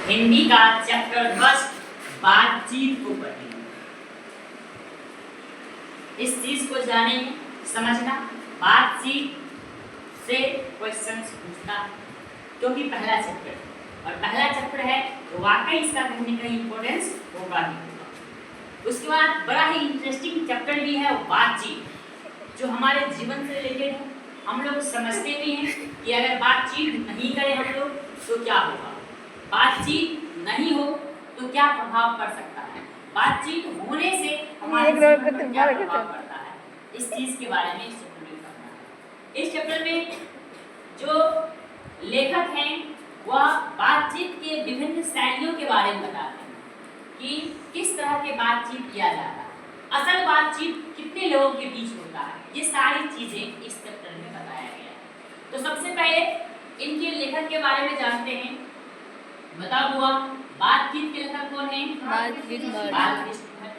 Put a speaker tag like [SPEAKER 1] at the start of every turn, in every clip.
[SPEAKER 1] हिंदी का चैप्टर 10 बातचीत को पढ़ेंगे। इस चीज को जानेंगे, समझना। बातचीत से क्वेश्चंस पूछता है क्योंकि पहला चैप्टर है और पहला चैप्टर है तो वाकई इसका कहीं ना कहीं इंपॉर्टेंस होगा ही होगा। उसके बाद बड़ा ही इंटरेस्टिंग चैप्टर भी है वो बातचीत, जो हमारे जीवन से रिलेटेड है। हम लोग समझते भी हैं कि अगर बातचीत नहीं करें हम लोग तो क्या होगा, बातचीत नहीं हो तो क्या प्रभाव पड़ सकता है, बातचीत होने से हमारे जीवन पर क्या प्रभाव पड़ता है, इस चीज के बारे में इस चैप्टर में पढ़ना है। इस चैप्टर में जो लेखक हैं वह बातचीत के विभिन्न शैलियों के बारे में बताते हैं कि किस तरह के बातचीत किया जाता है, असल बातचीत कितने लोगों के बीच होता है, ये सारी चीजें इस चैप्टर में बताया गया है। तो सबसे पहले इनके लेखक के बारे में जानते हैं। बताओ बुआ, बातचीत के लेखक कौन है? बालकृष्ण भट्ट।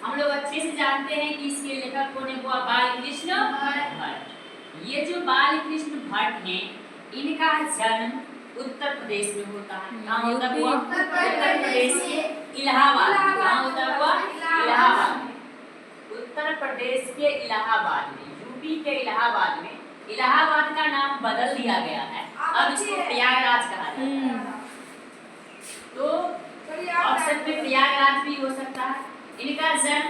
[SPEAKER 1] हम लोग अच्छे से जानते हैं कि इसके लेखक कौन है बुआ? बालकृष्ण भट्ट। ये जो बालकृष्ण भट्ट हैं इनका जन्म उत्तर प्रदेश में होता है। कहाँ होता है बुआ? उत्तर प्रदेश के इलाहाबाद। कहाँ होता है बुआ? इलाहाबाद में। उत्तर प्रदेश के इलाहाबाद में, यूपी के इलाहाबाद में। इलाहाबाद का नाम बदल दिया गया है, अब इसको प्रयागराज कहा जाता है। तो ऑप्शन में प्रयागराज भी हो सकता है। इनका जन्म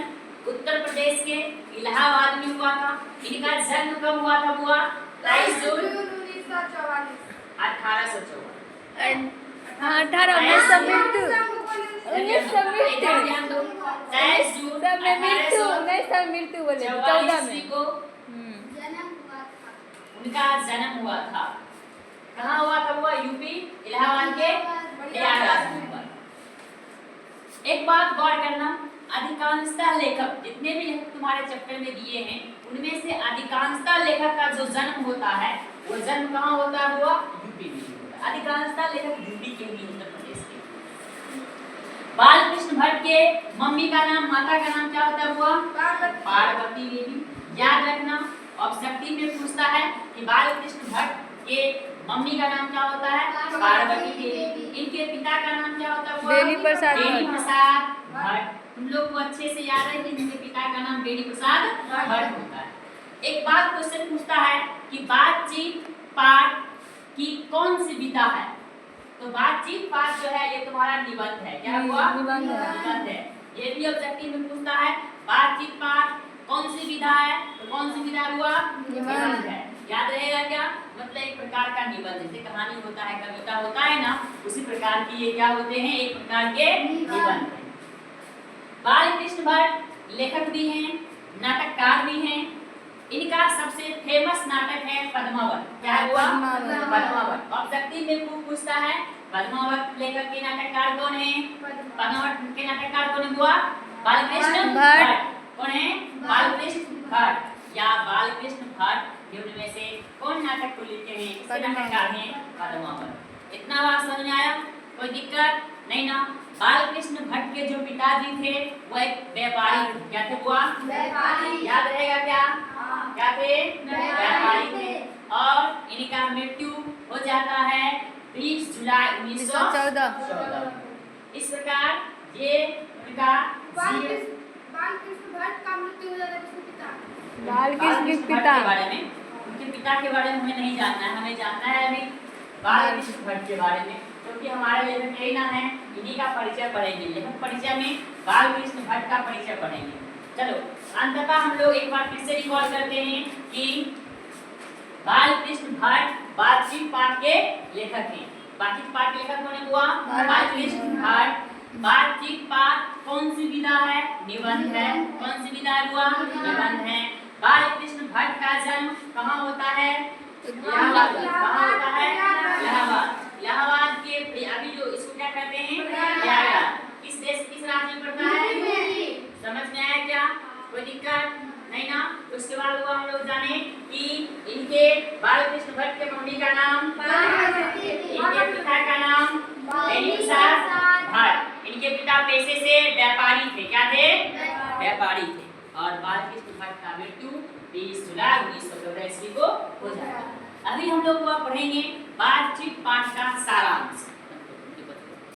[SPEAKER 1] उत्तर प्रदेश के इलाहाबाद में हुआ था। इनका जन्म कब हुआ था बुआ? 23 जून 1844। उनका जन्म हुआ था। कहाँ हुआ था वो? यूपी इलाहाबाद के प्रयागराज में हुआ। एक बात गौर करना, अधिकांशतः लेखक जितने भी लेखक तुम्हारे चैप्टर में दिए हैं उनमें से अधिकांशतः लेखक का जो जन्म होता है वो जन्म कहाँ होता है हुआ? यूपी में होता है। अधिकांशतः लेखक यूपी के भी, उत्तर प्रदेश के। बालकृष्ण भट्ट के मम्मी का नाम, माता का नाम क्या होता है हुआ? पार्वती देवी। याद रखना, ऑब्जेक्टिव में पूछता है कि बालकृष्ण भट्ट के मम्मी का नाम क्या होता है? पार्वती देवी। इनके पिता का नाम क्या होता है? बेनी प्रसाद भट्ट। तुम लोग को अच्छे से याद है कि इनके पिता का नाम बेनी प्रसाद भट्ट होता है। एक बात क्वेश्चन पूछता है कि बातचीत पाठ की कौन सी विधा है? तो बातचीत पाठ जो है ये तुम्हारा निबंध है। क्या हुआ? निबंध है। ये भी ऑब्जेक्टिव में पूछता है बातचीत पाठ कौन सी विधा है, तो कौन सी विधा हुआ? निबंध है। याद रहेगा क्या? मतलब एक प्रकार का निबंध, जैसे कहानी होता है, कविता होता है ना, उसी प्रकार की ये क्या होते हैं? एक प्रकार के निबंध हैं। बालकृष्ण भट्ट लेखक भी हैं, नाटककार भी हैं। इनका सबसे फेमस नाटक है पद्मावत। क्या हुआ? पद्मावत। ऑब्जेक्टिव में पूछता है पद्मावत लेखक के नाटककार कौन है? पद्मावत के नाटककार कौन हुआ? बालकृष्ण भट्ट। कौन है? बालकृष्ण भट्ट या बालकृष्ण भट्ट। में से कौन नाटक को लिखे हैं? इसके नाटककार हैं पद्मावत। इतना बात समझ में आया? कोई दिक्कत नहीं ना? बालकृष्ण भट्ट के जो पिताजी थे वो एक व्यापारी थे। क्या थे बुआ? व्यापारी। याद रहेगा क्या? क्या थे? व्यापारी थे। और इनका मृत्यु हो जाता है 20 जुलाई 1914। इस प्रकार ये उनका बालकृष्ण भट्ट का मृत्यु हो जाता है। बालकृष्ण पिता के बारे में, उनके पिता के बारे में हमें नहीं जानना है, हमें जानना है अभी बालकृष्ण भट्ट के बारे में, क्योंकि हमारे लेखक यही ना है, इन्हीं का परिचय पढ़ेंगे। लेखक परिचय में बालकृष्ण भट्ट का परिचय पढ़ेंगे। चलो अंततः हम लोग एक बार फिर से रिकॉल करते हैं कि बालकृष्ण भट्ट बातचीत पाठ के लेखक हैं। बातचीत पाठ के लेखक कौन हुआ? बालकृष्ण भट्ट। बातचीत पाठ कौन सी विधा है? निबंध है। कौन सी विधा हुआ? निबंध है। बालकृष्ण भट्ट का जन्म कहाँ होता है? इलाहाबाद। कहाँ होता है? इलाहाबाद। इलाहाबाद के अभी जो इसको क्या कहते हैं? प्रयागराज। किस देश, किस राज्य में पड़ता है? समझ में आया क्या? कोई दिक्कत नहीं ना? उसके बाद हुआ हम लोग जाने कि इनके बालकृष्ण भट्ट के मम्मी का नाम, इनके पिता का नाम बेनी प्रसाद भट्ट। इनके पिता पेशे से व्यापारी थे। क्या थे? व्यापारी थे। और बालकृष्ण भट्ट का मृत्यु 20 जुलाई 1914 ईस्वी को हो जाता है। अभी हम लोग पढ़ेंगे बातचीत पाठ का सारांश।